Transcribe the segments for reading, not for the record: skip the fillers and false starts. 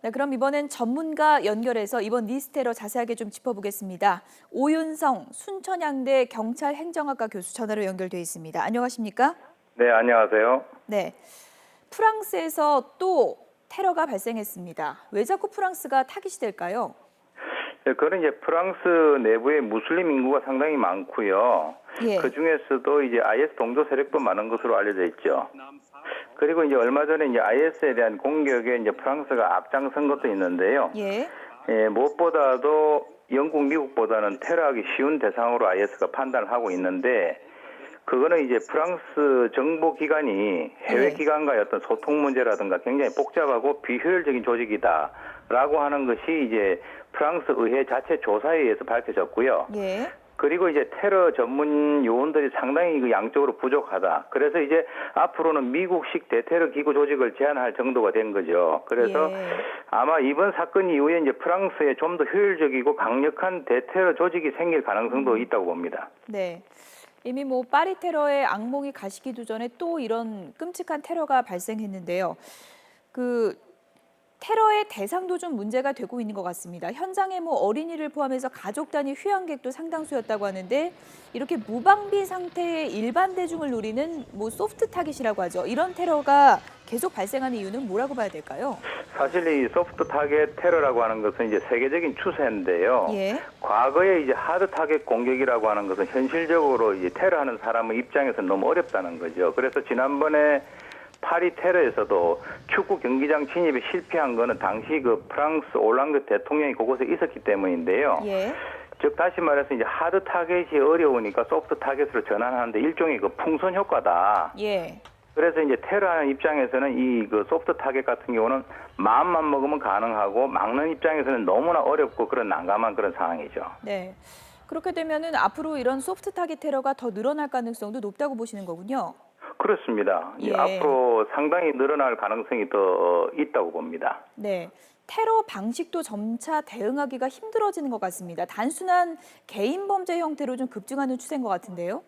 네, 그럼 이번엔 전문가 연결해서 이번 리스테러 자세하게 좀 짚어보겠습니다. 오윤성 순천향대 경찰행정학과 교수 전화로 연결돼 있습니다. 안녕하십니까? 네, 안녕하세요. 네, 프랑스에서 또 테러가 발생했습니다. 왜 자꾸 프랑스가 타깃이 될까요? 네, 그건 이제 프랑스 내부에 무슬림 인구가 상당히 많고요. 예. 그 중에서도 이제 IS 동조 세력도 많은 것으로 알려져 있죠. 그리고 이제 얼마 전에 이제 IS에 대한 공격에 이제 프랑스가 앞장선 것도 있는데요. 예. 무엇보다도 영국, 미국보다는 테러하기 쉬운 대상으로 IS가 판단을 하고 있는데, 그거는 이제 프랑스 정보 기관이 해외 기관과의 어떤 소통 문제라든가 굉장히 복잡하고 비효율적인 조직이다라고 하는 것이 이제 프랑스 의회 자체 조사에 의해서 밝혀졌고요. 예. 그리고 이제 테러 전문 요원들이 상당히 그 양적으로 부족하다. 그래서 이제 앞으로는 미국식 대테러 기구 조직을 제한할 정도가 된 거죠. 그래서 아마 이번 사건 이후에 이제 프랑스에 좀 더 효율적이고 강력한 대테러 조직이 생길 가능성도 있다고 봅니다. 네. 이미 뭐 파리 테러의 악몽이 가시기도 전에 또 이런 끔찍한 테러가 발생했는데요. 그 테러의 대상도 좀 문제가 되고 있는 것 같습니다. 현장에 뭐 어린이를 포함해서 가족 단위 휴양객도 상당수였다고 하는데 이렇게 무방비 상태의 일반 대중을 노리는 뭐 소프트 타깃이라고 하죠. 이런 테러가 계속 발생하는 이유는 뭐라고 봐야 될까요? 사실 이 소프트 타겟 테러라고 하는 것은 이제 세계적인 추세인데요. 예. 과거에 이제 하드 타겟 공격이라고 하는 것은 현실적으로 이제 테러하는 사람의 입장에서 너무 어렵다는 거죠. 그래서 지난번에 파리 테러에서도 축구 경기장 진입에 실패한 거는 당시 그 프랑스 올랑드 대통령이 그곳에 있었기 때문인데요. 예. 즉 다시 말해서 이제 하드 타겟이 어려우니까 소프트 타겟으로 전환하는데 일종의 그 풍선 효과다. 예. 그래서 이제 테러하는 입장에서는 이 그 소프트 타겟 같은 경우는 마음만 먹으면 가능하고 막는 입장에서는 너무나 어렵고 그런 난감한 그런 상황이죠. 네. 그렇게 되면은 앞으로 이런 소프트 타깃 테러가 더 늘어날 가능성도 높다고 보시는 거군요. 그렇습니다. 예. 앞으로 상당히 늘어날 가능성이 더 있다고 봅니다. 네. 테러 방식도 점차 대응하기가 힘들어지는 것 같습니다. 단순한 개인 범죄 형태로 좀 급증하는 추세인 것 같은데요.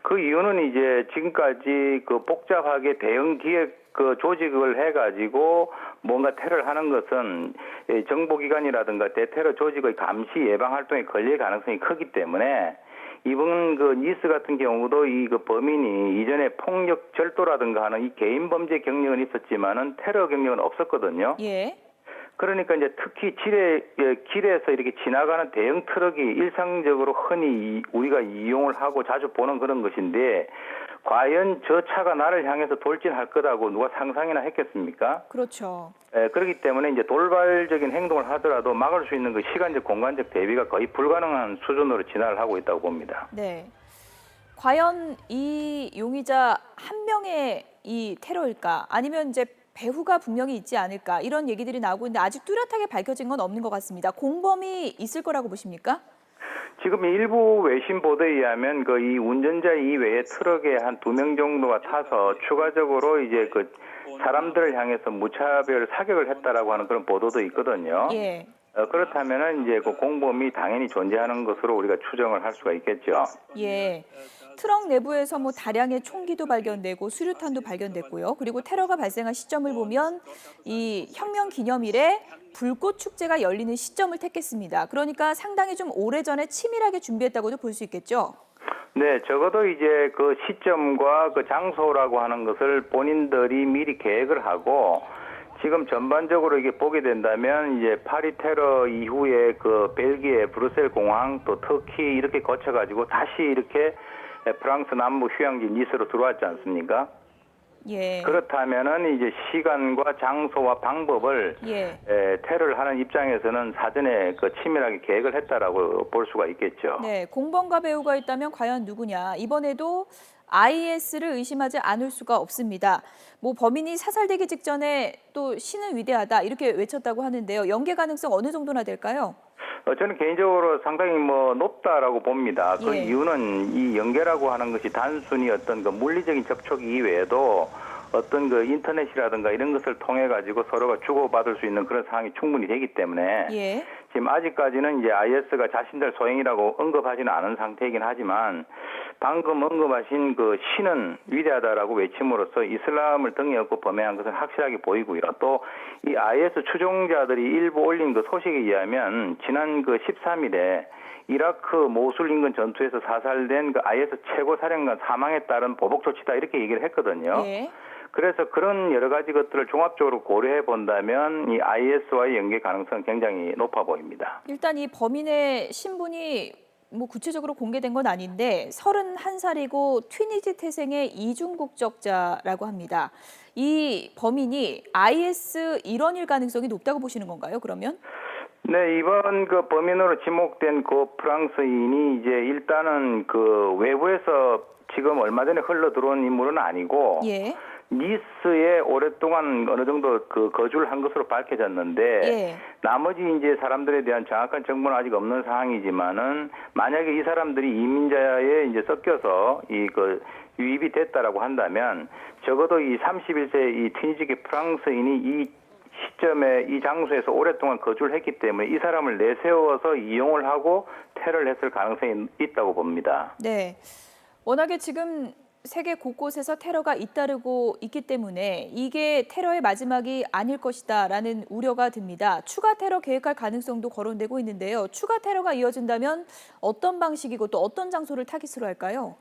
그 이유는 이제 지금까지 그 복잡하게 대응 기획 그 조직을 해가지고 뭔가 테러를 하는 것은 정보기관이라든가 대테러 조직의 감시 예방 활동에 걸릴 가능성이 크기 때문에 이번 그 니스 같은 경우도 이 그 범인이 이전에 폭력 절도라든가 하는 이 개인 범죄 경력은 있었지만은 테러 경력은 없었거든요. 예. 그러니까 이제 특히 길에서 이렇게 지나가는 대형 트럭이 일상적으로 흔히 우리가 이용을 하고 자주 보는 그런 것인데 과연 저 차가 나를 향해서 돌진할 거라고 누가 상상이나 했겠습니까? 그렇죠. 그렇기 때문에 이제 돌발적인 행동을 하더라도 막을 수 있는 그 시간적 공간적 대비가 거의 불가능한 수준으로 진화를 하고 있다고 봅니다. 네. 과연 이 용의자 한 명의 이 테러일까? 아니면 이제 배후가 분명히 있지 않을까? 이런 얘기들이 나오고 있는데 아직 뚜렷하게 밝혀진 건 없는 것 같습니다. 공범이 있을 거라고 보십니까? 지금 일부 외신 보도에 의하면 그 이 운전자 이외에 트럭에 한 2명 정도가 타서 추가적으로 이제 그 사람들을 향해서 무차별 사격을 했다라고 하는 그런 보도도 있거든요. 예. 그렇다면은 이제 그 공범이 당연히 존재하는 것으로 우리가 추정을 할 수가 있겠죠. 예. 트럭 내부에서 뭐 다량의 총기도 발견되고 수류탄도 발견됐고요. 그리고 테러가 발생한 시점을 보면 이 혁명 기념일에 불꽃 축제가 열리는 시점을 택했습니다. 그러니까 상당히 좀 오래전에 치밀하게 준비했다고도 볼 수 있겠죠. 네, 적어도 이제 그 시점과 그 장소라고 하는 것을 본인들이 미리 계획을 하고 지금 전반적으로 이게 보게 된다면 이제 파리 테러 이후에 그 벨기에 브뤼셀 공항 또 터키 이렇게 거쳐가지고 다시 이렇게 프랑스 남부 휴양지 니스로 들어왔지 않습니까? 예. 그렇다면은 이제 시간과 장소와 방법을 테러를 하는 입장에서는 사전에 그 치밀하게 계획을 했다라고 볼 수가 있겠죠. 네, 공범과 배후가 있다면 과연 누구냐? 이번에도 IS를 의심하지 않을 수가 없습니다. 뭐 범인이 사살되기 직전에 또 신은 위대하다 이렇게 외쳤다고 하는데요. 연계 가능성 어느 정도나 될까요? 저는 개인적으로 상당히 높다라고 봅니다. 그 이유는 이 연계라고 하는 것이 단순히 어떤 그 물리적인 접촉 이외에도 어떤 그 인터넷이라든가 이런 것을 통해 가지고 서로가 주고받을 수 있는 그런 상황이 충분히 되기 때문에 지금 아직까지는 이제 IS가 자신들 소행이라고 언급하지는 않은 상태이긴 하지만 방금 언급하신 그 신은 위대하다라고 외침으로써 이슬람을 등에 업고 범행한 것은 확실하게 보이고요. 또 이 IS 추종자들이 일부 올린 그 소식에 의하면 지난 그 13일에 이라크 모술 인근 전투에서 사살된 그 IS 최고 사령관 사망에 따른 보복 조치다 이렇게 얘기를 했거든요. 예. 그래서 그런 여러 가지 것들을 종합적으로 고려해 본다면 이 IS와의 연계 가능성은 굉장히 높아 보입니다. 일단 이 범인의 신분이 뭐 구체적으로 공개된 건 아닌데 31살이고 튀니지 태생의 이중 국적자라고 합니다. 이 범인이 IS 일원일 가능성이 높다고 보시는 건가요? 그러면? 네, 이번 그 범인으로 지목된 그 프랑스인이 이제 일단은 그 외부에서 지금 얼마 전에 흘러 들어온 인물은 아니고 예. 니스에 오랫동안 어느 정도 그 거주를 한 것으로 밝혀졌는데 예. 나머지 이제 사람들에 대한 정확한 정보는 아직 없는 상황이지만은 만약에 이 사람들이 이민자에 이제 섞여서 이 그 유입이 됐다라고 한다면 적어도 이 31세 이 튀니지계 프랑스인이 이 시점에 이 장소에서 오랫동안 거주를 했기 때문에 이 사람을 내세워서 이용을 하고 테러를 했을 가능성이 있다고 봅니다. 네. 워낙에 지금 세계 곳곳에서 테러가 잇따르고 있기 때문에 이게 테러의 마지막이 아닐 것이다라는 우려가 듭니다. 추가 테러 계획할 가능성도 거론되고 있는데요. 추가 테러가 이어진다면 어떤 방식이고 또 어떤 장소를 타깃으로 할까요?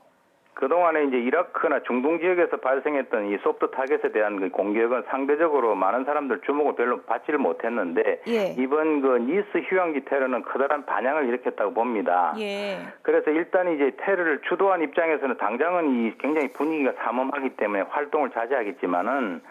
그동안에 이제 이라크나 중동 지역에서 발생했던 이 소프트 타겟에 대한 그 공격은 상대적으로 많은 사람들 주목을 별로 받지를 못했는데 예. 이번 그 니스 휴양지 테러는 커다란 반향을 일으켰다고 봅니다. 예. 그래서 일단 이제 테러를 주도한 입장에서는 당장은 이 굉장히 분위기가 삼엄하기 때문에 활동을 자제하겠지만은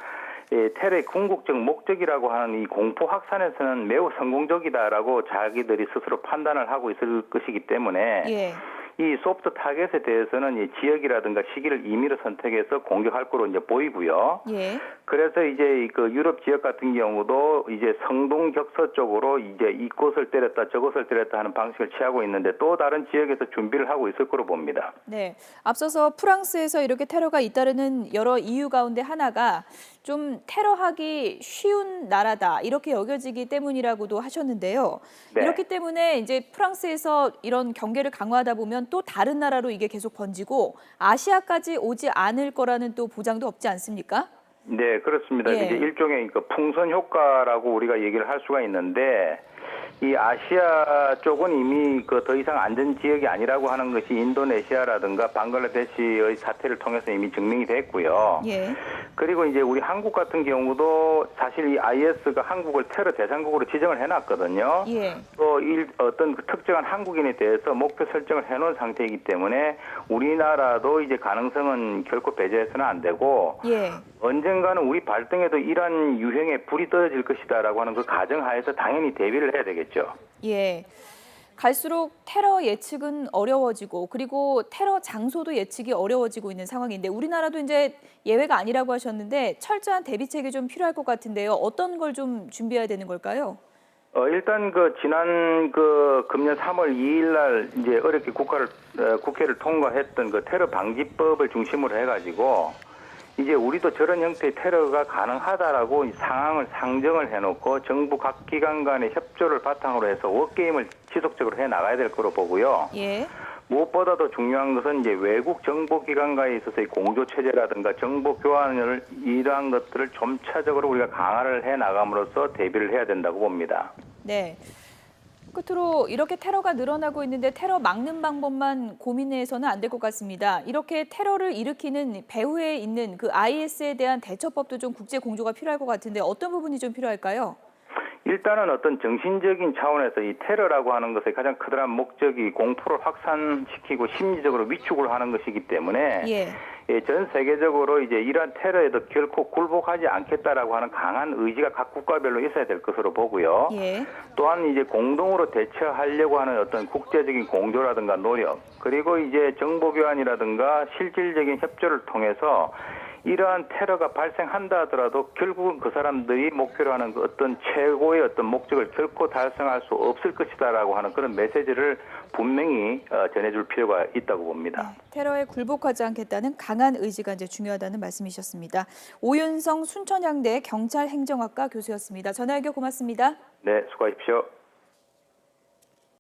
테러의 궁극적 목적이라고 하는 이 공포 확산에서는 매우 성공적이다라고 자기들이 스스로 판단을 하고 있을 것이기 때문에 예. 이 소프트 타겟에 대해서는 이 지역이라든가 시기를 임의로 선택해서 공격할 거로 이제 보이고요. 예. 그래서 이제 그 유럽 지역 같은 경우도 이제 성동 격서 쪽으로 이제 이곳을 때렸다 저곳을 때렸다 하는 방식을 취하고 있는데 또 다른 지역에서 준비를 하고 있을 거로 봅니다. 네. 앞서서 프랑스에서 이렇게 테러가 잇따르는 여러 이유 가운데 하나가 좀 테러하기 쉬운 나라다 이렇게 여겨지기 때문이라고도 하셨는데요. 네. 이렇기 때문에 이제 프랑스에서 이런 경계를 강화하다 보면 또 다른 나라로 이게 계속 번지고 아시아까지 오지 않을 거라는 또 보장도 없지 않습니까? 네, 그렇습니다. 예. 이제 일종의 그 풍선 효과라고 우리가 얘기를 할 수가 있는데 이 아시아 쪽은 이미 그 더 이상 안전 지역이 아니라고 하는 것이 인도네시아라든가 방글라데시의 사태를 통해서 이미 증명이 됐고요. 예. 그리고 이제 우리 한국 같은 경우도 사실 이 IS가 한국을 테러 대상국으로 지정을 해놨거든요. 예. 또 어떤 그 특정한 한국인에 대해서 목표 설정을 해놓은 상태이기 때문에 우리나라도 이제 가능성은 결코 배제해서는 안 되고 예. 언젠가는 우리 발등에도 이런 유형의 불이 떨어질 것이다라고 하는 그 가정하에서 당연히 대비를 해야 되겠죠. 예. 갈수록 테러 예측은 어려워지고 그리고 테러 장소도 예측이 어려워지고 있는 상황인데 우리나라도 이제 예외가 아니라고 하셨는데 철저한 대비책이 좀 필요할 것 같은데요. 어떤 걸 좀 준비해야 되는 걸까요? 일단 그 지난 그 금년 3월 2일 날 이제 어렵게 국회를 통과했던 그 테러 방지법을 중심으로 해가지고 이제 우리도 저런 형태의 테러가 가능하다라고 이 상황을 상정을 해놓고 정부 각 기관 간의 협조를 바탕으로 해서 워게임을 지속적으로 해 나가야 될 거로 보고요. 예. 무엇보다도 중요한 것은 이제 외국 정보기관과에 있어서의 공조 체제라든가 정보 교환을 이러한 것들을 점차적으로 우리가 강화를 해 나감으로써 대비를 해야 된다고 봅니다. 네. 끝으로 이렇게 테러가 늘어나고 있는데 테러 막는 방법만 고민해서는 안 될 것 같습니다. 이렇게 테러를 일으키는 배후에 있는 그 IS에 대한 대처법도 좀 국제 공조가 필요할 것 같은데 어떤 부분이 좀 필요할까요? 일단은 어떤 정신적인 차원에서 이 테러라고 하는 것의 가장 커다란 목적이 공포를 확산시키고 심리적으로 위축을 하는 것이기 때문에 예. 전 세계적으로 이제 이러한 테러에도 결코 굴복하지 않겠다라고 하는 강한 의지가 각 국가별로 있어야 될 것으로 보고요. 예. 또한 이제 공동으로 대처하려고 하는 어떤 국제적인 공조라든가 노력, 그리고 이제 정보 교환이라든가 실질적인 협조를 통해서 이러한 테러가 발생한다 하더라도 결국은 그 사람들이 목표로 하는 그 어떤 최고의 어떤 목적을 결코 달성할 수 없을 것이다라고 하는 그런 메시지를 분명히 전해줄 필요가 있다고 봅니다. 네, 테러에 굴복하지 않겠다는 강한 의지가 이제 중요하다는 말씀이셨습니다. 오윤성 순천향대 경찰행정학과 교수였습니다. 전화 연결 고맙습니다. 네, 수고하십시오.